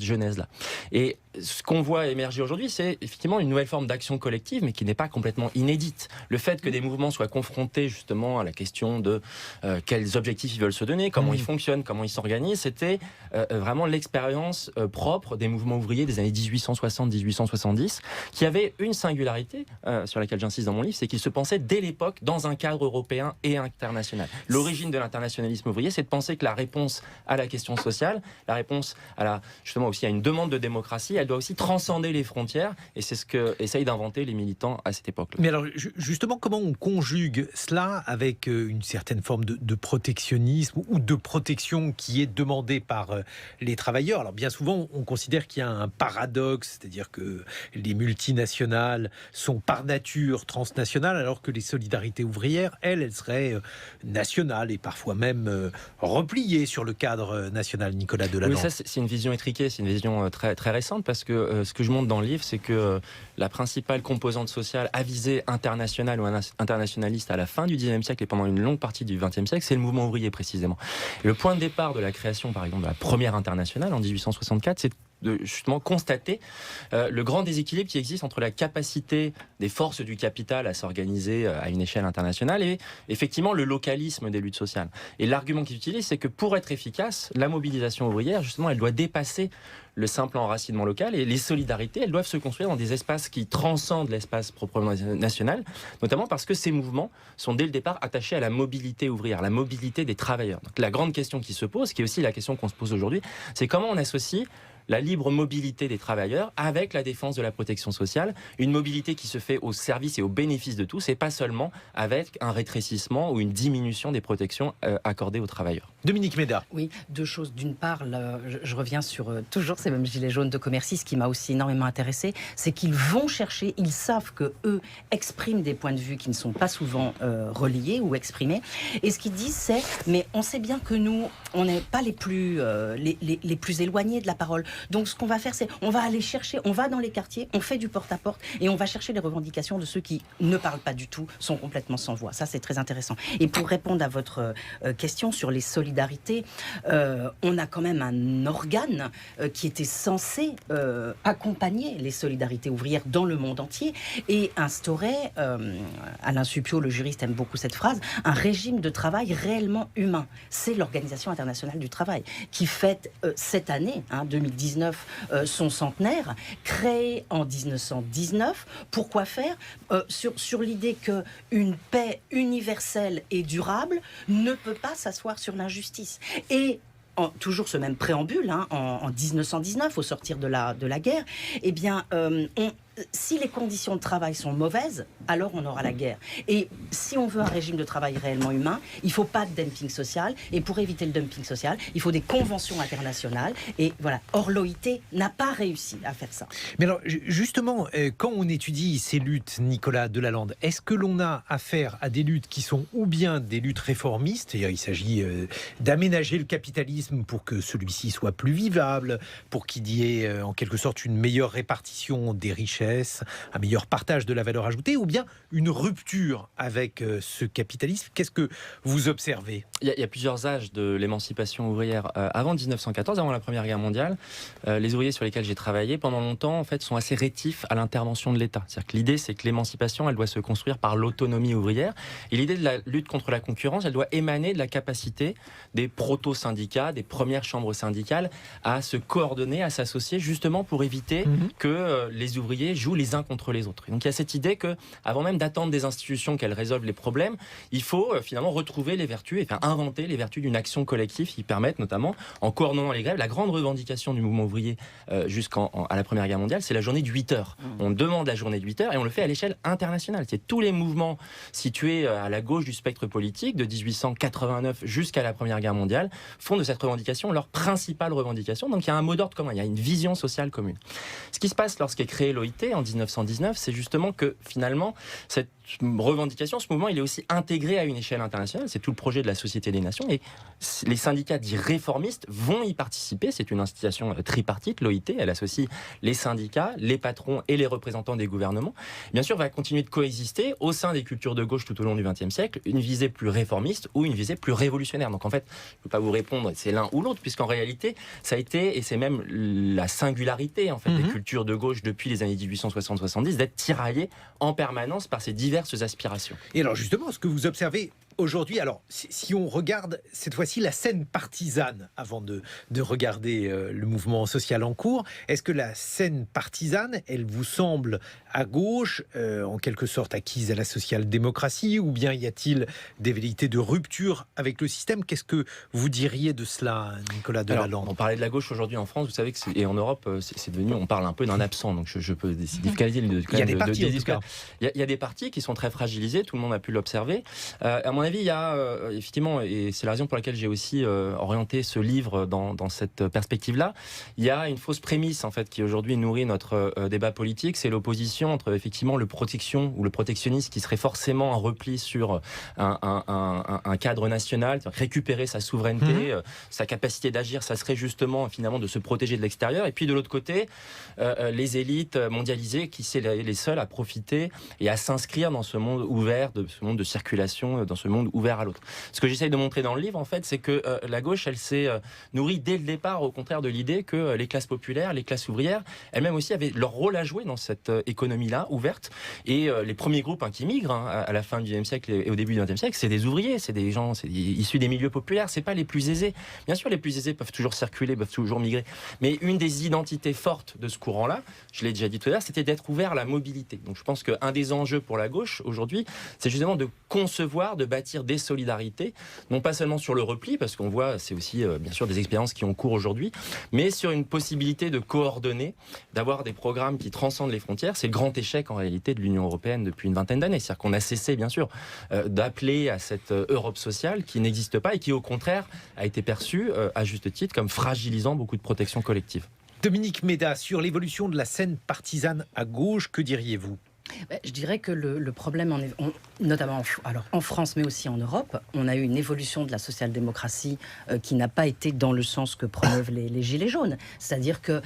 S1: genèse-là. Et ce qu'on voit émerger aujourd'hui, c'est effectivement une nouvelle forme d'action collective, mais qui n'est pas complètement inédite. Le fait que des mouvements soient confrontés justement à la question de quels objectifs ils veulent se donner, comment ils fonctionnent, comment ils s'organisent, c'était vraiment l'expérience propre des mouvements ouvriers des années 1860-1870, qui avait une singularité sur laquelle j'insiste dans mon livre, c'est qu'ils se pensaient dès l'époque dans un cadre européen et international. L'origine de l'internationalisme ouvrier, c'est de penser que la réponse à la question sociale, la réponse justement aussi à une demande de démocratie, elle doit aussi transcender les frontières, et c'est ce que essayent d'inventer les militants à cette époque-là.
S2: Mais alors, justement, comment on conjugue cela avec une certaine forme de protectionnisme ou de protection qui est demandée par les travailleurs? Alors, bien souvent, on considère qu'il y a un paradoxe, c'est-à-dire que les multinationales sont par nature transnationales, alors que les solidarités ouvrières, elles seraient nationales et parfois même repliées sur le cadre national. Nicolas Delalande.
S1: Oui, ça, c'est une vision étriquée, c'est une vision très, très récente, parce que ce que je montre dans le livre, c'est que la principale composante sociale à visée internationale ou internationaliste à la fin du XIXe siècle et pendant une longue partie du XXe siècle, c'est le mouvement ouvrier précisément. Et le point de départ de la création, par exemple, de la première internationale en 1864, c'est de justement constater le grand déséquilibre qui existe entre la capacité des forces du capital à s'organiser à une échelle internationale et effectivement le localisme des luttes sociales. Et l'argument qu'ils utilisent, c'est que pour être efficace, la mobilisation ouvrière, justement, elle doit dépasser le simple enracinement local, et les solidarités, elles doivent se construire dans des espaces qui transcendent l'espace proprement national, notamment parce que ces mouvements sont dès le départ attachés à la mobilité ouvrière, la mobilité des travailleurs. Donc la grande question qui se pose, qui est aussi la question qu'on se pose aujourd'hui, c'est comment on associe la libre mobilité des travailleurs avec la défense de la protection sociale, une mobilité qui se fait au service et au bénéfice de tous, et pas seulement avec un rétrécissement ou une diminution des protections accordées aux travailleurs.
S2: Dominique Méda.
S3: Oui, deux choses. D'une part, je reviens sur toujours ces mêmes gilets jaunes de Commercy. Ce qui m'a aussi énormément intéressé, c'est qu'ils vont chercher, ils savent que eux expriment des points de vue qui ne sont pas souvent reliés ou exprimés. Et ce qu'ils disent, c'est, mais on sait bien que nous, on n'est pas les plus éloignés de la parole. Donc ce qu'on va faire, c'est on va aller chercher, on va dans les quartiers, on fait du porte-à-porte et on va chercher les revendications de ceux qui ne parlent pas du tout, sont complètement sans voix. Ça, c'est très intéressant. Et pour répondre à votre question sur les solidarités, on a quand même un organe qui était censé accompagner les solidarités ouvrières dans le monde entier et instaurer, Alain Supiot, le juriste, aime beaucoup cette phrase, un régime de travail réellement humain. C'est l'Organisation internationale du travail qui fête cette année, 2019, son centenaire, créé en 1919. Pourquoi faire sur l'idée qu'une paix universelle et durable ne peut pas s'asseoir sur l'injustice. Et toujours ce même préambule, en 1919, au sortir de la guerre, eh bien, si les conditions de travail sont mauvaises, alors on aura la guerre. Et si on veut un régime de travail réellement humain, il ne faut pas de dumping social. Et pour éviter le dumping social, il faut des conventions internationales. Et voilà. Or, l'OIT n'a pas réussi à faire ça.
S2: Mais alors, justement, quand on étudie ces luttes, Nicolas Delalande, est-ce que l'on a affaire à des luttes qui sont ou bien des luttes réformistes, c'est-à-dire il s'agit d'aménager le capitalisme pour que celui-ci soit plus vivable, pour qu'il y ait en quelque sorte une meilleure répartition des richesses, un meilleur partage de la valeur ajoutée, ou bien une rupture avec ce capitalisme? Qu'est-ce que vous observez?
S1: Il y a plusieurs âges de l'émancipation ouvrière. Avant 1914, avant la Première Guerre mondiale, les ouvriers sur lesquels j'ai travaillé pendant longtemps, en fait, sont assez rétifs à l'intervention de l'État. C'est-à-dire que l'idée, c'est que l'émancipation, elle doit se construire par l'autonomie ouvrière. Et l'idée de la lutte contre la concurrence, elle doit émaner de la capacité des proto-syndicats, des premières chambres syndicales, à se coordonner, à s'associer, justement pour éviter que les ouvriers jouent les uns contre les autres. Et donc il y a cette idée que, avant même d'attendre des institutions qu'elles résolvent les problèmes, il faut finalement retrouver les vertus et faire inventer les vertus d'une action collective qui permettent, notamment, en coordonnant les grèves, la grande revendication du mouvement ouvrier jusqu'à la Première Guerre mondiale, c'est la journée de 8 heures. On demande la journée de 8 heures et on le fait à l'échelle internationale. C'est tous les mouvements situés à la gauche du spectre politique, de 1889 jusqu'à la Première Guerre mondiale, font de cette revendication leur principale revendication. Donc il y a un mot d'ordre commun, il y a une vision sociale commune. Ce qui se passe lorsqu'est créé l'OIT en 1919, c'est justement que finalement, cette revendication, ce mouvement, il est aussi intégré à une échelle internationale. C'est tout le projet de la Société des Nations. Et les syndicats dits réformistes vont y participer. C'est une institution tripartite, l'OIT. Elle associe les syndicats, les patrons et les représentants des gouvernements. Bien sûr, va continuer de coexister au sein des cultures de gauche tout au long du XXe siècle, une visée plus réformiste ou une visée plus révolutionnaire. Donc en fait, je ne peux pas vous répondre, c'est l'un ou l'autre, puisqu'en réalité, ça a été, et c'est même la singularité en fait, des cultures de gauche depuis les années 1860-70, d'être tiraillées en permanence par ces diverses aspirations.
S2: Et alors justement, ce que vous observez aujourd'hui, alors si on regarde cette fois-ci la scène partisane, avant de regarder le mouvement social en cours, est-ce que la scène partisane, elle vous semble à gauche, en quelque sorte acquise à la social-démocratie, ou bien y a-t-il des velléités de rupture avec le système? Qu'est-ce que vous diriez de cela, Nicolas Delalande?
S1: On parlait de la gauche aujourd'hui en France, vous savez que et en Europe, c'est devenu, on parle un peu d'un absent, donc je peux décider
S2: il y a des partis, en tout cas.
S1: Il y a des partis qui sont très fragilisés, tout le monde a pu l'observer. À mon avis, il y a effectivement, et c'est la raison pour laquelle j'ai aussi orienté ce livre dans cette perspective-là, il y a une fausse prémisse en fait qui aujourd'hui nourrit notre débat politique, c'est l'opposition entre effectivement le protection ou le protectionnisme qui serait forcément un repli sur un cadre national, récupérer sa souveraineté, sa capacité d'agir, ça serait justement finalement de se protéger de l'extérieur, et puis de l'autre côté, les élites mondialisées qui sont les seules à profiter et à s'inscrire dans ce monde ouvert, de ce monde de circulation, dans ce monde ouvert à l'autre. Ce que j'essaye de montrer dans le livre, en fait, c'est que la gauche, elle s'est nourrie dès le départ, au contraire de l'idée que les classes populaires, les classes ouvrières, elles-mêmes aussi avaient leur rôle à jouer dans cette économie-là, ouverte. Et les premiers groupes qui migrent à la fin du XXe siècle et au début du XXe siècle, c'est des ouvriers, c'est des gens issus des milieux populaires, c'est pas les plus aisés. Bien sûr, les plus aisés peuvent toujours circuler, peuvent toujours migrer. Mais une des identités fortes de ce courant-là, je l'ai déjà dit tout à l'heure, c'était d'être ouvert à la mobilité. Donc je pense qu'un des enjeux pour la gauche aujourd'hui, c'est justement de concevoir, de bâtir des solidarités, non pas seulement sur le repli, parce qu'on voit, c'est aussi bien sûr des expériences qui ont cours aujourd'hui, mais sur une possibilité de coordonner, d'avoir des programmes qui transcendent les frontières. C'est le grand échec en réalité de l'Union européenne depuis une vingtaine d'années. C'est-à-dire qu'on a cessé bien sûr d'appeler à cette Europe sociale qui n'existe pas et qui au contraire a été perçue à juste titre comme fragilisant beaucoup de protection collective.
S2: Dominique Méda, sur l'évolution de la scène partisane à gauche, que diriez-vous?
S3: Je dirais que le problème, notamment en France, mais aussi en Europe, on a eu une évolution de la social-démocratie qui n'a pas été dans le sens que promeuvent les Gilets jaunes. C'est-à-dire que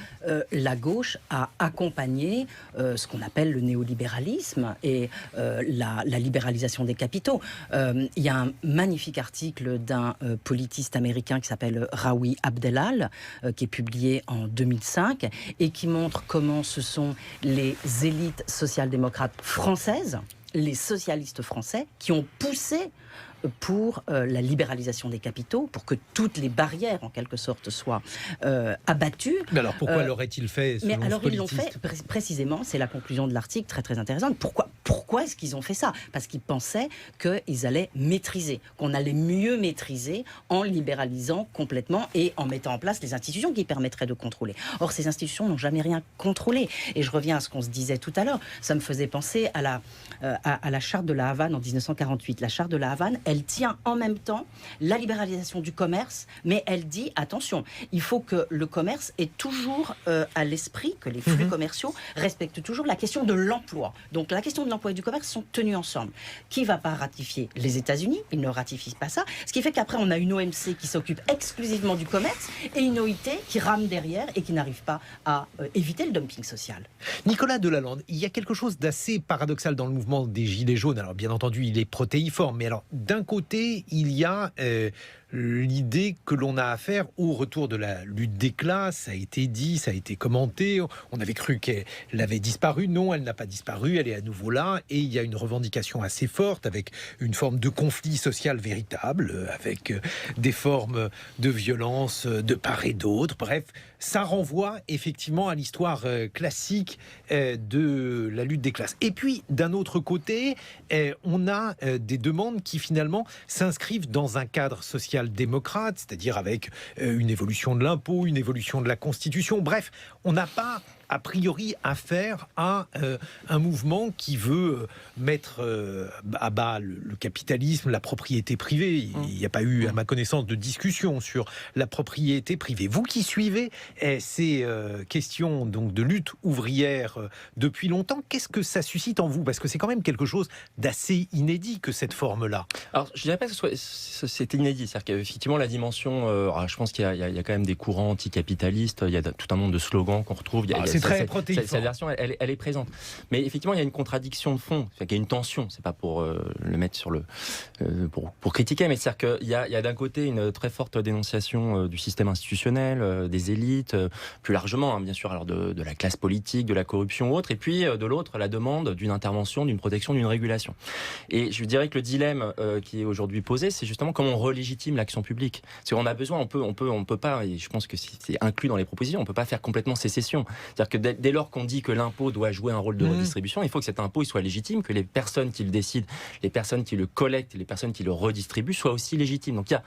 S3: la gauche a accompagné ce qu'on appelle le néolibéralisme et la libéralisation des capitaux. Il y a un magnifique article d'un politiste américain qui s'appelle Raoui Abdellal, qui est publié en 2005 et qui montre comment ce sont les élites social-démocrates françaises, les socialistes français, qui ont poussé pour la libéralisation des capitaux, pour que toutes les barrières, en quelque sorte, soient abattues.
S2: Mais alors pourquoi l'auraient-ils fait selon
S3: Mais alors
S2: ce
S3: ils l'ont fait précisément, c'est la conclusion de l'article, très très intéressante. Pourquoi est-ce qu'ils ont fait ça? Parce qu'ils pensaient qu'ils allaient maîtriser, qu'on allait mieux maîtriser en libéralisant complètement et en mettant en place les institutions qui permettraient de contrôler. Or, ces institutions n'ont jamais rien contrôlé. Et je reviens à ce qu'on se disait tout à l'heure. Ça me faisait penser à la charte de la Havane en 1948. La charte de la Havane, elle tient en même temps la libéralisation du commerce, mais elle dit, attention, il faut que le commerce ait toujours à l'esprit, que les flux commerciaux respectent toujours la question de l'emploi. Donc la question de l'emploi et du commerce sont tenus ensemble. Qui ne va pas ratifier? Les États-Unis, ils ne ratifient pas ça. Ce qui fait qu'après, on a une OMC qui s'occupe exclusivement du commerce et une OIT qui rame derrière et qui n'arrive pas à éviter le dumping social.
S2: Nicolas Delalande, il y a quelque chose d'assez paradoxal dans le mouvement des Gilets jaunes. Alors bien entendu, il est protéiforme, mais alors d'un côté, il y a l'idée que l'on a affaire au retour de la lutte des classes. Ça a été dit, ça a été commenté. On avait cru qu'elle avait disparu. Non, elle n'a pas disparu. Elle est à nouveau là. Et il y a une revendication assez forte avec une forme de conflit social véritable, avec des formes de violence de part et d'autre. Bref, ça renvoie effectivement à l'histoire classique de la lutte des classes. Et puis, d'un autre côté, on a des demandes qui finalement s'inscrivent dans un cadre social démocrate, c'est-à-dire avec une évolution de l'impôt, une évolution de la Constitution. Bref, on n'a pas a priori affaire à un mouvement qui veut mettre à bas le capitalisme, la propriété privée. Il n'y a pas eu, à ma connaissance, de discussion sur la propriété privée. Vous qui suivez ces questions donc, de lutte ouvrière depuis longtemps, qu'est-ce que ça suscite en vous? Parce que c'est quand même quelque chose d'assez inédit que cette forme-là.
S1: Alors, je dirais pas que c'est inédit. C'est-à-dire qu'effectivement, la dimension... je pense qu'il y a quand même des courants anticapitalistes, il y a tout un nombre de slogans qu'on retrouve.
S2: C'est très protéiforme.
S1: Cette version, elle est présente. Mais effectivement, il y a une contradiction de fond. Il y a une tension. C'est pas pour le mettre sur le... pour critiquer, mais c'est-à-dire qu'il y a d'un côté une très forte dénonciation du système institutionnel, des élites, plus largement, hein, bien sûr, alors de la classe politique, de la corruption ou autre, et puis de l'autre, la demande d'une intervention, d'une protection, d'une régulation. Et je dirais que le dilemme qui est aujourd'hui posé, c'est justement comment on relégitime l'action publique. Parce qu'on a besoin, on peut pas, et je pense que c'est inclus dans les propositions, on peut pas faire complètement sécession. C'est-à-dire que dès lors qu'on dit que l'impôt doit jouer un rôle de redistribution, il faut que cet impôt il soit légitime, que les personnes qui le décident, les personnes qui le collectent, les personnes qui le redistribuent soient aussi légitimes. Donc il y a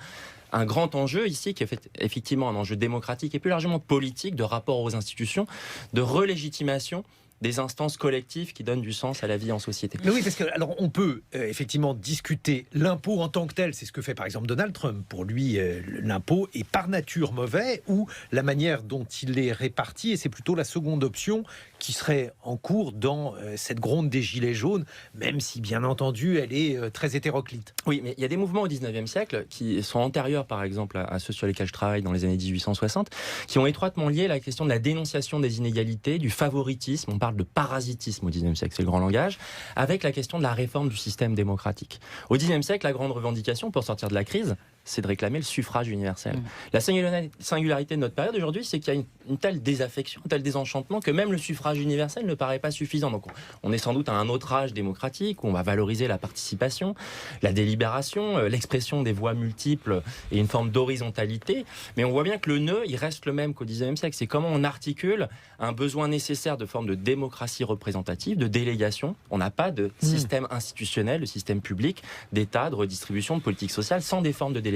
S1: un grand enjeu ici qui est effectivement un enjeu démocratique et plus largement politique de rapport aux institutions, de relégitimation des instances collectives qui donnent du sens à la vie en société.
S2: Mais oui, parce que alors on peut effectivement discuter l'impôt en tant que tel, c'est ce que fait par exemple Donald Trump. Pour lui, l'impôt est par nature mauvais, ou la manière dont il est réparti, et c'est plutôt la seconde option qui serait en cours dans cette gronde des Gilets jaunes, même si bien entendu elle est très hétéroclite.
S1: Oui, mais il y a des mouvements au 19e siècle qui sont antérieurs par exemple à ceux sur lesquels je travaille dans les années 1860, qui ont étroitement lié la question de la dénonciation des inégalités, du favoritisme, on parle de parasitisme au 19e siècle, c'est le grand langage, avec la question de la réforme du système démocratique. Au 19e siècle, la grande revendication pour sortir de la crise, c'est de réclamer le suffrage universel. La singularité de notre période aujourd'hui, c'est qu'il y a une telle désaffection, un tel désenchantement que même le suffrage universel ne paraît pas suffisant. Donc on est sans doute à un autre âge démocratique où on va valoriser la participation, la délibération, l'expression des voix multiples et une forme d'horizontalité. Mais on voit bien que le nœud, il reste le même qu'au 19e siècle. C'est comment on articule un besoin nécessaire de forme de démocratie représentative, de délégation. On n'a pas de système institutionnel, de système public, d'État, de redistribution, de politique sociale, sans des formes de délégation,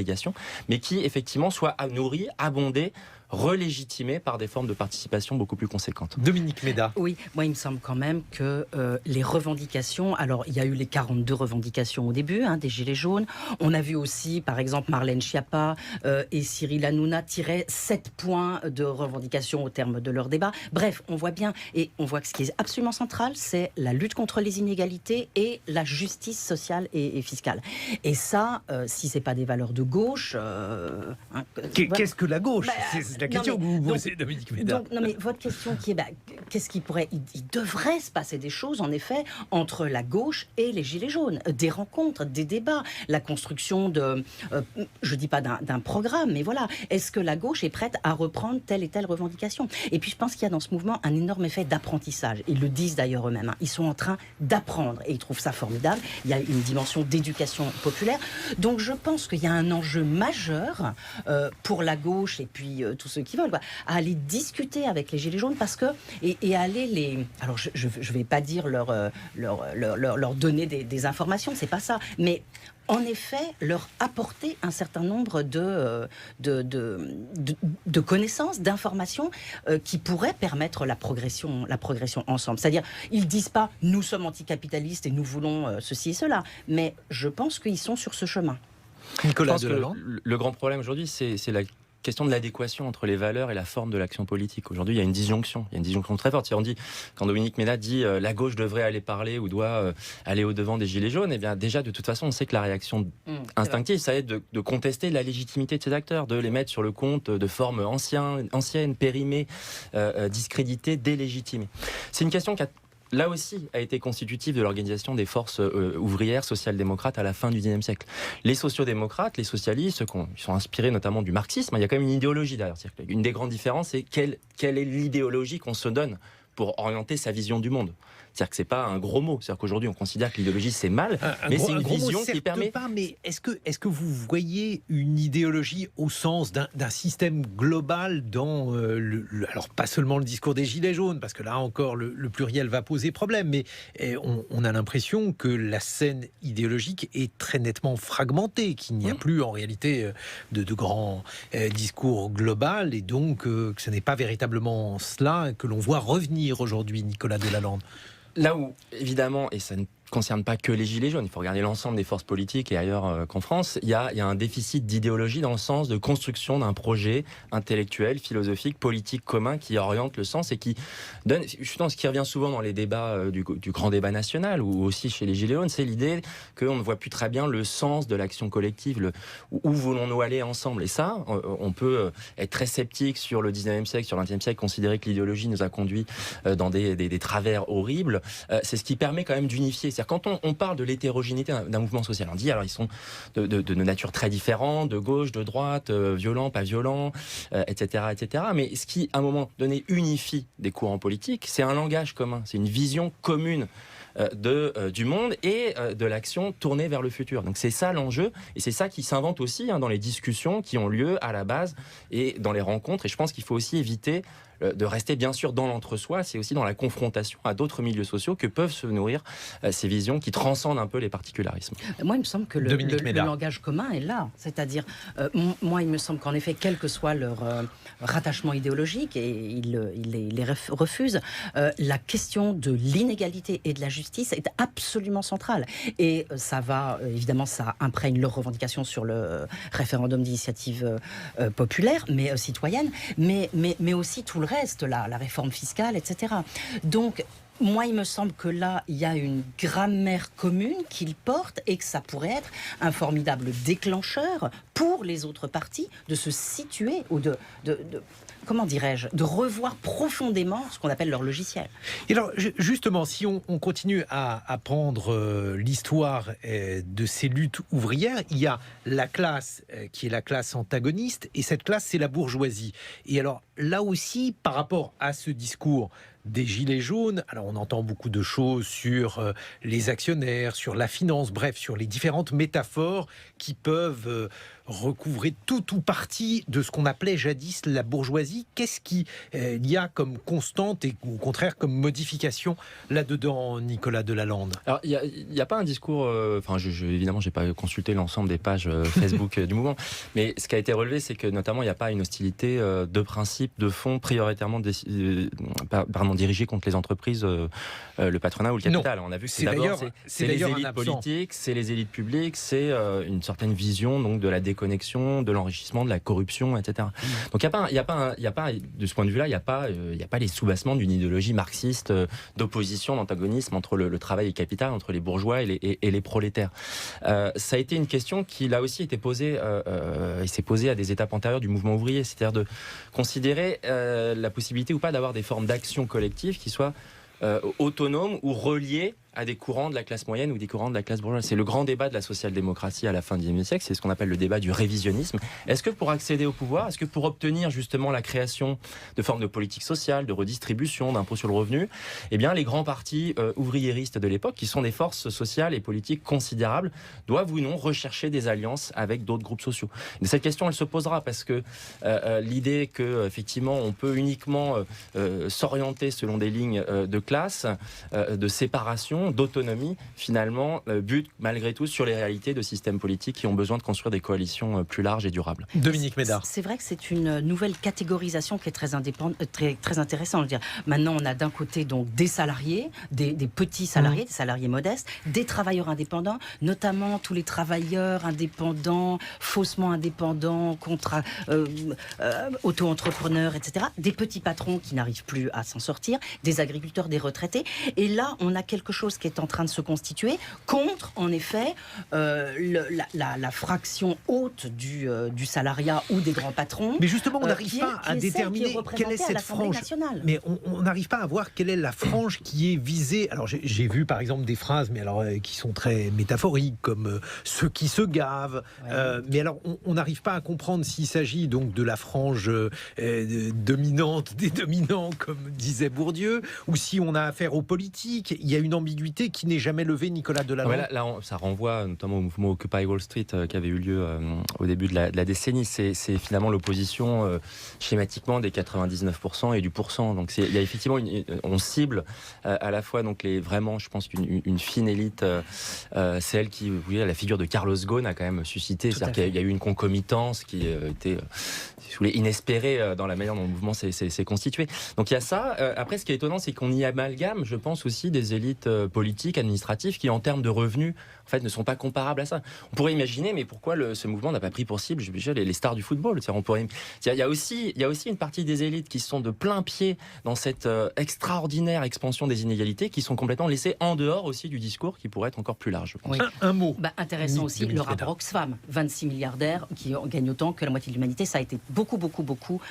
S1: mais qui effectivement soit nourri, abondé, relégitimé par des formes de participation beaucoup plus conséquentes.
S2: Dominique Méda.
S3: Oui, moi il me semble quand même que les revendications, alors il y a eu les 42 revendications au début des Gilets jaunes, on a vu aussi par exemple Marlène Schiappa et Cyril Hanouna tirer 7 points de revendications au terme de leur débat. Bref, on voit bien, et on voit que ce qui est absolument central, c'est la lutte contre les inégalités et la justice sociale et fiscale. Et ça, si c'est pas des valeurs de gauche...
S2: Qu'est-ce que la gauche? C'est la question que vous posez,
S3: donc,
S2: Dominique Méda.
S3: Non, mais votre question qui est qu'est-ce qui pourrait... Il devrait se passer des choses, en effet, entre la gauche et les Gilets jaunes. Des rencontres, des débats, la construction de... je dis pas d'un programme, mais voilà. Est-ce que la gauche est prête à reprendre telle et telle revendication? Et puis je pense qu'il y a dans ce mouvement un énorme effet d'apprentissage. Ils le disent d'ailleurs eux-mêmes. Ils sont en train d'apprendre et ils trouvent ça formidable. Il y a une dimension d'éducation populaire. Donc je pense qu'il y a un enjeu majeur pour la gauche et puis tous ceux qui veulent, quoi, à aller discuter avec les Gilets jaunes parce que et à aller les... Alors je vais pas dire leur donner des informations, c'est pas ça, mais en effet, leur apporter un certain nombre de connaissances, d'informations qui pourraient permettre la progression ensemble. C'est-à-dire, ils disent pas « nous sommes anticapitalistes et nous voulons ceci et cela », mais je pense qu'ils sont sur ce chemin.
S1: Nicolas Delalande. Le grand problème aujourd'hui, c'est la question de l'adéquation entre les valeurs et la forme de l'action politique. Aujourd'hui, il y a une disjonction. Il y a une disjonction très forte. Si on dit, quand Dominique Ménard dit la gauche devrait aller parler ou doit aller au-devant des Gilets jaunes, eh bien déjà, de toute façon, on sait que la réaction instinctive, ça va être de contester la légitimité de ces acteurs, de les mettre sur le compte de formes anciennes, périmées, discréditées, délégitimées. C'est une question qui là aussi a été constitutive de l'organisation des forces ouvrières social-démocrates à la fin du XIXe siècle. Les sociodémocrates, les socialistes, ils sont inspirés notamment du marxisme, il y a quand même une idéologie derrière. Une des grandes différences, c'est quelle est l'idéologie qu'on se donne pour orienter sa vision du monde. C'est-à-dire que c'est pas un gros mot. C'est-à-dire qu'aujourd'hui, on considère que l'idéologie, c'est mal, mais c'est une vision qui permet...
S2: Pas, mais est-ce que vous voyez une idéologie au sens d'un système global dans... alors, pas seulement le discours des Gilets jaunes, parce que là encore, le pluriel va poser problème, mais on a l'impression que la scène idéologique est très nettement fragmentée, qu'il n'y a plus en réalité de grands discours global, et donc que ce n'est pas véritablement cela que l'on voit revenir aujourd'hui, Nicolas Delalande.
S1: Là où, évidemment, et ça ne concerne pas que les Gilets jaunes, il faut regarder l'ensemble des forces politiques et ailleurs qu'en France, il y a un déficit d'idéologie dans le sens de construction d'un projet intellectuel, philosophique, politique commun qui oriente le sens et qui donne, je pense, ce qui revient souvent dans les débats du grand débat national ou aussi chez les Gilets jaunes, c'est l'idée qu'on ne voit plus très bien le sens de l'action collective, où voulons-nous aller ensemble. Et ça, on peut être très sceptique sur le 19e siècle, sur le 20e siècle, considérer que l'idéologie nous a conduits dans des travers horribles. C'est ce qui permet quand même d'unifier. C'est-à-dire quand on parle de l'hétérogénéité d'un mouvement social, on dit alors ils sont de nature très différente, de gauche, de droite, violents, pas violents, etc., etc. Mais ce qui, à un moment donné, unifie des courants politiques, c'est un langage commun, c'est une vision commune du monde et de l'action tournée vers le futur. Donc c'est ça l'enjeu et c'est ça qui s'invente aussi dans les discussions qui ont lieu à la base et dans les rencontres. Et je pense qu'il faut aussi éviter de rester bien sûr dans l'entre-soi, c'est aussi dans la confrontation à d'autres milieux sociaux que peuvent se nourrir ces visions qui transcendent un peu les particularismes.
S3: Moi, il me semble que le langage commun est là. C'est-à-dire, moi, il me semble qu'en effet, quel que soit leur rattachement idéologique, et ils les refusent, la question de l'inégalité et de la justice est absolument centrale. Et ça va, évidemment, ça imprègne leurs revendications sur le référendum d'initiative populaire, mais citoyenne, mais aussi tout le reste, la réforme fiscale, etc. Donc, moi, il me semble que là, il y a une grammaire commune qu'ils portent et que ça pourrait être un formidable déclencheur pour les autres partis de se situer ou comment dirais-je, de revoir profondément ce qu'on appelle leur logiciel.
S2: Et alors, justement, si on continue à apprendre l'histoire de ces luttes ouvrières, il y a la classe qui est la classe antagoniste, et cette classe, c'est la bourgeoisie. Et alors, là aussi, par rapport à ce discours des Gilets jaunes, alors on entend beaucoup de choses sur les actionnaires, sur la finance, bref, sur les différentes métaphores qui peuvent recouvrer tout ou partie de ce qu'on appelait jadis la bourgeoisie. Qu'est-ce qu'il y a comme constante et au contraire comme modification là-dedans, Nicolas Delalande? Alors,
S1: il n'y a pas un discours... évidemment, je n'ai pas consulté l'ensemble des pages Facebook du mouvement, mais ce qui a été relevé, c'est que notamment, il n'y a pas une hostilité de principe, de fond, prioritairement dirigée contre les entreprises, le patronat ou le capital. On a vu que c'est les élites politiques, c'est les élites publiques, c'est une certaine vision donc, de la déconnexion, de l'enrichissement, de la corruption, etc. Donc il y a pas, de ce point de vue-là, il n'y a pas les soubassements d'une idéologie marxiste d'opposition, d'antagonisme entre le travail et le capital, entre les bourgeois et les prolétaires. Ça a été une question qui, là aussi, était posée et s'est posée à des étapes antérieures du mouvement ouvrier, c'est-à-dire de considérer la possibilité ou pas d'avoir des formes d'action collective qui soient autonomes ou reliées à des courants de la classe moyenne ou des courants de la classe bourgeoise. C'est le grand débat de la social-démocratie à la fin du XIXe siècle, c'est ce qu'on appelle le débat du révisionnisme. Est-ce que pour accéder au pouvoir, est-ce que pour obtenir justement la création de formes de politique sociale, de redistribution, d'impôt sur le revenu, eh bien les grands partis ouvriéristes de l'époque, qui sont des forces sociales et politiques considérables, doivent ou non rechercher des alliances avec d'autres groupes sociaux? Et cette question, elle se posera parce que l'idée que effectivement on peut uniquement s'orienter selon des lignes de classe, de séparation, d'autonomie, finalement, bute malgré tout sur les réalités de systèmes politiques qui ont besoin de construire des coalitions plus larges et durables.
S2: Dominique Médard.
S3: C'est vrai que c'est une nouvelle catégorisation qui est très intéressante. Je veux dire, maintenant, on a d'un côté donc des salariés, des petits salariés, des salariés modestes, des travailleurs indépendants, notamment tous les travailleurs indépendants, faussement indépendants, auto-entrepreneurs, etc. Des petits patrons qui n'arrivent plus à s'en sortir, des agriculteurs, des retraités. Et là, on a quelque chose qui est en train de se constituer contre, en effet, la fraction haute du salariat ou des grands patrons.
S2: Mais justement, on n'arrive pas à déterminer quelle est cette frange. Mais on n'arrive pas à voir quelle est la frange qui est visée. Alors, j'ai vu, par exemple, des phrases, mais alors qui sont très métaphoriques, comme ceux qui se gavent. Ouais. Mais alors, on n'arrive pas à comprendre s'il s'agit donc de la frange dominante des dominants, comme disait Bourdieu, ou si on a affaire aux politiques. Il y a une ambiguïté qui n'est jamais levée, Nicolas Delalande.
S1: Ouais, là, ça renvoie notamment au mouvement Occupy Wall Street qui avait eu lieu au début de la décennie. C'est finalement l'opposition schématiquement des 99% et du pourcent. Donc il y a effectivement on cible à la fois donc vraiment, je pense qu'une fine élite, celle qui, vous voyez, la figure de Carlos Ghosn a quand même suscité. C'est-à-dire qu'il y a eu une concomitance qui était inespérée dans la manière dont le mouvement s'est constitué. Donc il y a ça. Après, ce qui est étonnant, c'est qu'on y amalgame, je pense aussi, des élites politiques, administratives, qui en termes de revenus, en fait, ne sont pas comparables à ça. On pourrait imaginer, mais pourquoi ce mouvement n'a pas pris pour cible les stars du football? Il y a aussi une partie des élites qui sont de plein pied dans cette extraordinaire expansion des inégalités, qui sont complètement laissées en dehors aussi du discours qui pourrait être encore plus large, je pense.
S3: Oui.
S2: Un mot.
S3: Intéressant aussi, le rapport Oxfam, 26 milliardaires qui gagnent autant que la moitié de l'humanité. Ça a été beaucoup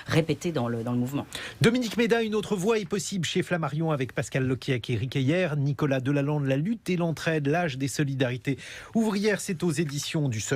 S3: répété dans le mouvement.
S2: Dominique Méda, une autre voie est possible chez Flammarion avec Pascal Loquiac et Eric Heyer. Nicolas Delalande, la lutte et l'entraide, l'âge des solidarités ouvrières, c'est aux éditions du Seuil.